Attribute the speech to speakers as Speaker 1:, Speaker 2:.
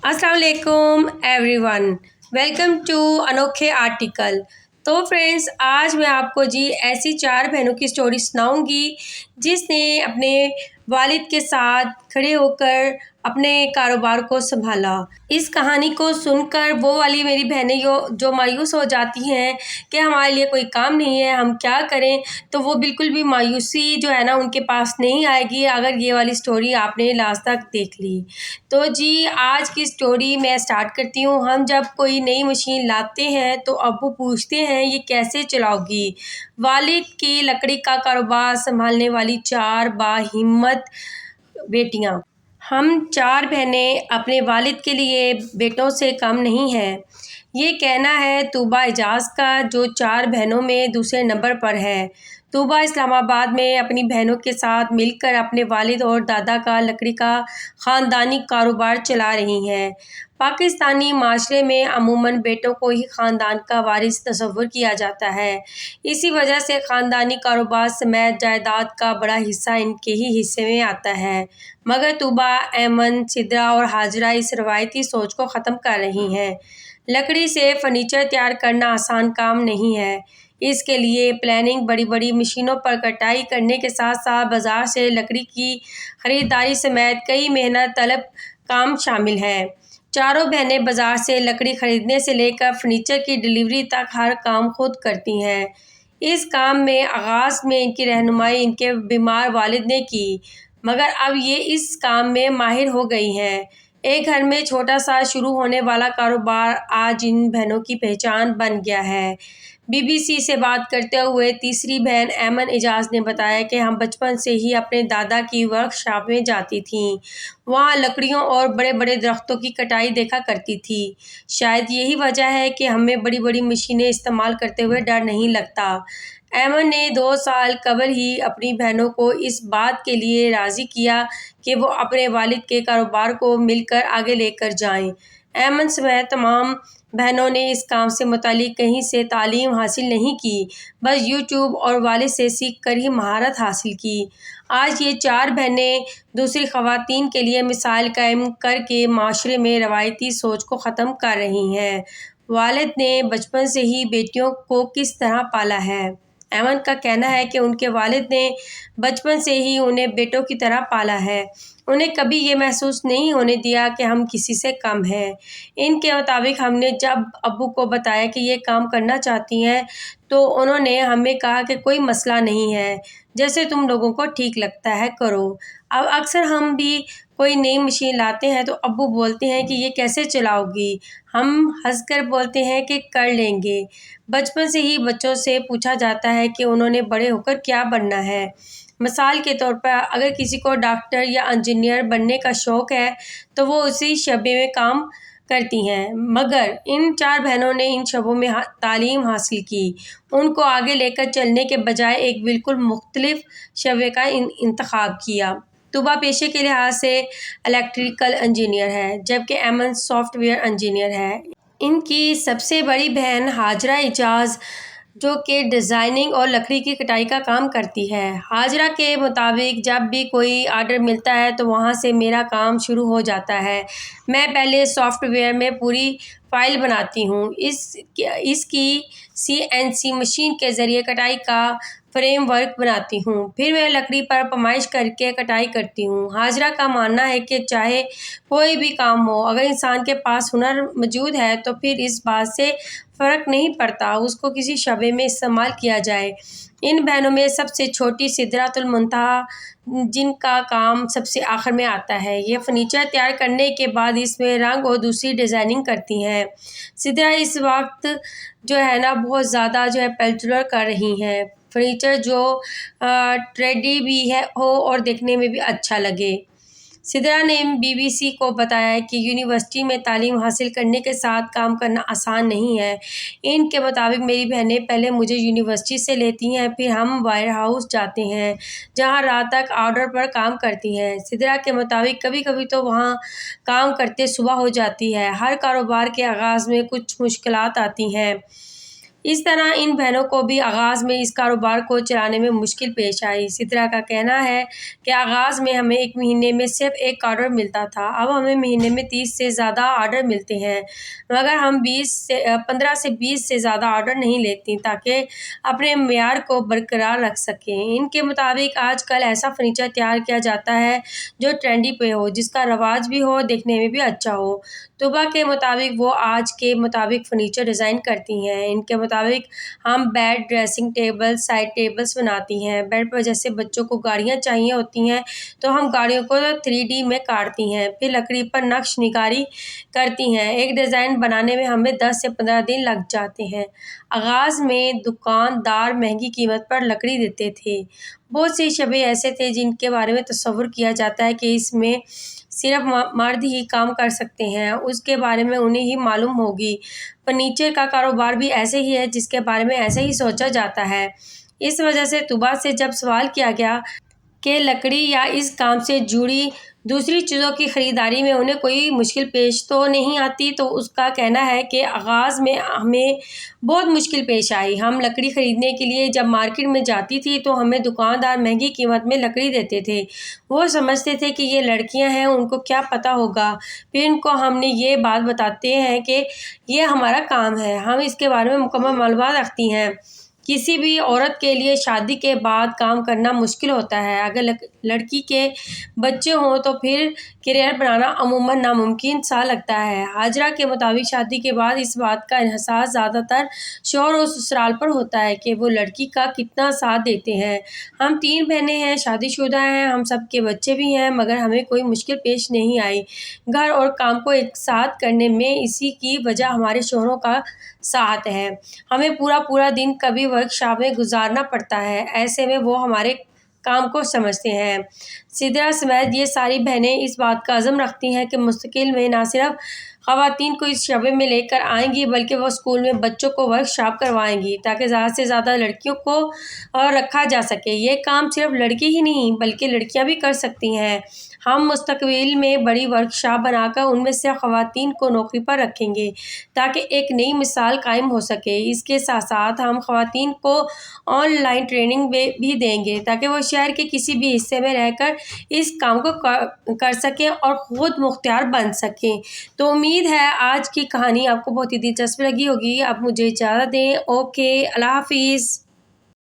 Speaker 1: अस्सलाम वालेकुम everyone, welcome to अनोखे आर्टिकल। तो फ्रेंड्स, आज मैं आपको जी ऐसी 4 बहनों की स्टोरी सुनाऊंगी जिसने अपने वालिद के साथ खड़े होकर अपने कारोबार को संभाला। इस कहानी को सुनकर वो वाली मेरी बहनें जो मायूस हो जाती हैं कि हमारे लिए कोई काम नहीं है, हम क्या करें, तो वो बिल्कुल भी मायूसी जो है ना उनके पास नहीं आएगी अगर ये वाली स्टोरी आपने लास्ट तक देख ली। तो जी आज की स्टोरी मैं स्टार्ट करती हूँ। हम जब कोई नई मशीन लाते हैं तो अब्बू पूछते हैं ये कैसे चलाओगी। वालिद की लकड़ी का कारोबार संभालने वाली 4 बाहिम्मत बेटियाँ। हम 4 बहनें अपने वालिद के लिए बेटों से कम नहीं हैं। ये कहना है तूबा एजाज का, जो 4 बहनों में दूसरे नंबर पर है। तूबा इस्लामाबाद में अपनी बहनों के साथ मिलकर अपने वालिद और दादा का लकड़ी का ख़ानदानी कारोबार चला रही हैं। पाकिस्तानी माशरे में अमूमन बेटों को ही ख़ानदान का वारिस तस्वुर किया जाता है। इसी वजह से ख़ानदानी कारोबार समेत जायदाद का बड़ा हिस्सा इनके ही हिस्से में आता है। मगर तूबा, ऐमन, सिद्रा और हाजरा इस रवायती सोच को ख़त्म कर रही हैं। लकड़ी से फर्नीचर तैयार करना आसान काम नहीं है। इसके लिए प्लानिंग, बड़ी बड़ी मशीनों पर कटाई करने के साथ साथ बाज़ार से लकड़ी की ख़रीदारी समेत कई मेहनत तलब काम शामिल है। चारों बहनें बाज़ार से लकड़ी ख़रीदने से लेकर फर्नीचर की डिलीवरी तक हर काम खुद करती हैं। इस काम में आगाज़ में इनकी रहनुमाई इनके बीमार वालिद ने की, मगर अब ये इस काम में माहिर हो गई हैं। एक घर में छोटा सा शुरू होने वाला कारोबार आज इन बहनों की पहचान बन गया है। बीबीसी से बात करते हुए तीसरी बहन ऐमन एजाज ने बताया कि हम बचपन से ही अपने दादा की वर्कशॉप में जाती थीं। वहाँ लकड़ियों और बड़े बड़े दरख्तों की कटाई देखा करती थी। शायद यही वजह है कि हमें बड़ी बड़ी मशीनें इस्तेमाल करते हुए डर नहीं लगता। ऐमन ने 2 साल कबल ही अपनी बहनों को इस बात के लिए राज़ी किया कि वो अपने वालिद के कारोबार को मिलकर आगे लेकर जाएं। ऐमन समेत तमाम बहनों ने इस काम से मुतालिक कहीं से तालीम हासिल नहीं की, बस यूट्यूब और वालिद से सीख कर ही महारत हासिल की। आज ये 4 बहनें दूसरी ख़वातीन के लिए मिसाल कायम करके माशरे में रवायती सोच को ख़त्म कर रही हैं। वालिद ने बचपन से ही बेटियों को किस तरह पाला है। ऐमन का कहना है कि उनके वालिद ने बचपन से ही उन्हें बेटों की तरह पाला है। उन्हें कभी ये महसूस नहीं होने दिया कि हम किसी से कम हैं। इनके मुताबिक हमने जब अब्बू को बताया कि ये काम करना चाहती हैं तो उन्होंने हमें कहा कि कोई मसला नहीं है, जैसे तुम लोगों को ठीक लगता है करो। अब अक्सर हम भी कोई नई मशीन लाते हैं तो अब्बू बोलते हैं कि ये कैसे चलाओगी। हम हंसकर बोलते हैं कि कर लेंगे। बचपन से ही बच्चों से पूछा जाता है कि उन्होंने बड़े होकर क्या बनना है। मिसाल के तौर पर अगर किसी को डॉक्टर या इंजीनियर बनने का शौक़ है तो वो उसी शबे में काम करती हैं, मगर इन 4 बहनों ने इन शबों में तालीम हासिल की। उनको आगे लेकर चलने के बजाय एक बिल्कुल मुख्तलिफ शबे का इंतखाब किया। तुबा पेशे के लिहाज से इलेक्ट्रिकल इंजीनियर है, जबकि ऐमन सॉफ्टवेयर इंजीनियर है। इनकी सबसे बड़ी बहन हाजरा एजाज जो कि डिज़ाइनिंग और लकड़ी की कटाई का काम करती है। हाजरा के मुताबिक जब भी कोई आर्डर मिलता है तो वहाँ से मेरा काम शुरू हो जाता है। मैं पहले सॉफ्टवेयर में पूरी फ़ाइल बनाती हूँ, इसकी CNC मशीन के ज़रिए कटाई का फ्रेमवर्क बनाती हूँ, फिर मैं लकड़ी पर पमाइश करके कटाई करती हूँ। हाजरा का मानना है कि चाहे कोई भी काम हो, अगर इंसान के पास हुनर मौजूद है तो फिर इस बात से फ़र्क नहीं पड़ता उसको किसी शबे में इस्तेमाल किया जाए। इन बहनों में सबसे छोटी सिदरातुल मुंतहा, जिनका काम सबसे आखिर में आता है, ये फर्नीचर तैयार करने के बाद इसमें रंग और दूसरी डिज़ाइनिंग करती हैं। सिदरा इस वक्त जो है ना बहुत ज़्यादा जो है पेल्चर कर रही हैं, फर्नीचर जो ट्रेंडी भी है हो और देखने में भी अच्छा लगे। सिदरा ने बीबीसी को बताया कि यूनिवर्सिटी में तालीम हासिल करने के साथ काम करना आसान नहीं है। इनके मुताबिक मेरी बहनें पहले मुझे यूनिवर्सिटी से लेती हैं, फिर हम वायर हाउस जाते हैं जहां रात तक ऑर्डर पर काम करती हैं। सिदरा के मुताबिक कभी कभी तो वहां काम करते सुबह हो जाती है। हर कारोबार के आगाज़ में कुछ मुश्किलात आती हैं। اس طرح ان بہنوں کو بھی آغاز میں اس کاروبار کو چلانے میں مشکل پیش آئی۔ سدرا کا کہنا ہے کہ آغاز میں ہمیں ایک مہینے میں صرف ایک آرڈر ملتا تھا، اب ہمیں مہینے میں 30 سے زیادہ آرڈر ملتے ہیں، مگر ہم 15 سے 20 سے زیادہ آرڈر نہیں لیتی تاکہ اپنے معیار کو برقرار رکھ سکیں۔ ان کے مطابق آج کل ایسا فرنیچر تیار کیا جاتا ہے جو ٹرینڈی پہ ہو، جس کا رواج بھی ہو، دیکھنے میں بھی اچھا ہو۔ طوبیٰ کے مطابق وہ آج کے مطابق فرنیچر ڈیزائن کرتی ہیں۔ ان کے مطابق ہم bed, dressing table, side tables بناتی ہیں۔ بیڈ پر جیسے بچوں کو گاڑیاں چاہیے ہوتی ہیں تو ہم گاڑیوں کو 3D میں کاٹتی ہیں، پھر لکڑی پر نقش نگاری کرتی ہیں۔ ایک ڈیزائن بنانے میں ہمیں 10 سے 15 دن لگ جاتے ہیں۔ آغاز میں دکاندار مہنگی قیمت پر لکڑی دیتے تھے۔ بہت سی شعبے ایسے تھے جن کے بارے میں تصور کیا جاتا ہے کہ اس میں صرف مرد ہی کام کر سکتے ہیں، اس کے بارے میں انہیں ہی معلوم ہوگی۔ فرنیچر کا کاروبار بھی ایسے ہی ہے جس کے بارے میں ایسے ہی سوچا جاتا ہے۔ اس وجہ سے طوبیٰ سے جب سوال کیا گیا کہ لکڑی یا اس کام سے جڑی دوسری چیزوں کی خریداری میں انہیں کوئی مشکل پیش تو نہیں آتی، تو اس کا کہنا ہے کہ آغاز میں ہمیں بہت مشکل پیش آئی۔ ہم لکڑی خریدنے کے لیے جب مارکیٹ میں جاتی تھی تو ہمیں دکاندار مہنگی قیمت میں لکڑی دیتے تھے۔ وہ سمجھتے تھے کہ یہ لڑکیاں ہیں، ان کو کیا پتہ ہوگا۔ پھر ان کو ہم نے یہ بات بتاتے ہیں کہ یہ ہمارا کام ہے، ہم اس کے بارے میں مکمل معلومات رکھتی ہیں۔ کسی بھی عورت کے لیے شادی کے بعد کام کرنا مشکل ہوتا ہے۔ اگر لڑکی کے بچے ہوں تو پھر کیریئر بنانا عموماً ناممکن سا لگتا ہے۔ ہاجرہ کے مطابق شادی کے بعد اس بات کا انحصار زیادہ تر شوہر اور سسرال پر ہوتا ہے کہ وہ لڑکی کا کتنا ساتھ دیتے ہیں۔ ہم 3 بہنیں ہیں، شادی شدہ ہیں، ہم سب کے بچے بھی ہیں، مگر ہمیں کوئی مشکل پیش نہیں آئی گھر اور کام کو ایک ساتھ کرنے میں۔ اسی کی وجہ ہمارے شوہروں کا ساتھ ہے۔ ہمیں پورا دن کبھی ورکشاپ میں گزارنا پڑتا ہے، ایسے میں وہ ہمارے کام کو سمجھتے ہیں۔ سدرا سمیت یہ ساری بہنیں اس بات کا عزم رکھتی ہیں کہ مستقبل میں نہ صرف خواتین کو اس شعبے میں لے کر آئیں گی بلکہ وہ اسکول میں بچوں کو ورکشاپ کروائیں گی تاکہ زیادہ سے زیادہ لڑکیوں کو رکھا جا سکے۔ یہ کام صرف لڑکے ہی نہیں بلکہ لڑکیاں بھی کر سکتی ہیں۔ ہم مستقبل میں بڑی ورکشاپ بنا کر ان میں سے خواتین کو نوکری پر رکھیں گے تاکہ ایک نئی مثال قائم ہو سکے۔ اس کے ساتھ ساتھ ہم خواتین کو آن لائن ٹریننگ بھی دیں گے تاکہ وہ شہر کے کسی بھی حصے میں رہ کر اس کام کو کر سکیں اور خود مختار بن سکیں۔ تو امید ہے آج کی کہانی آپ کو بہت ہی دلچسپ لگی ہوگی۔ اب مجھے اجازت دیں۔ اوکے، اللہ حافظ۔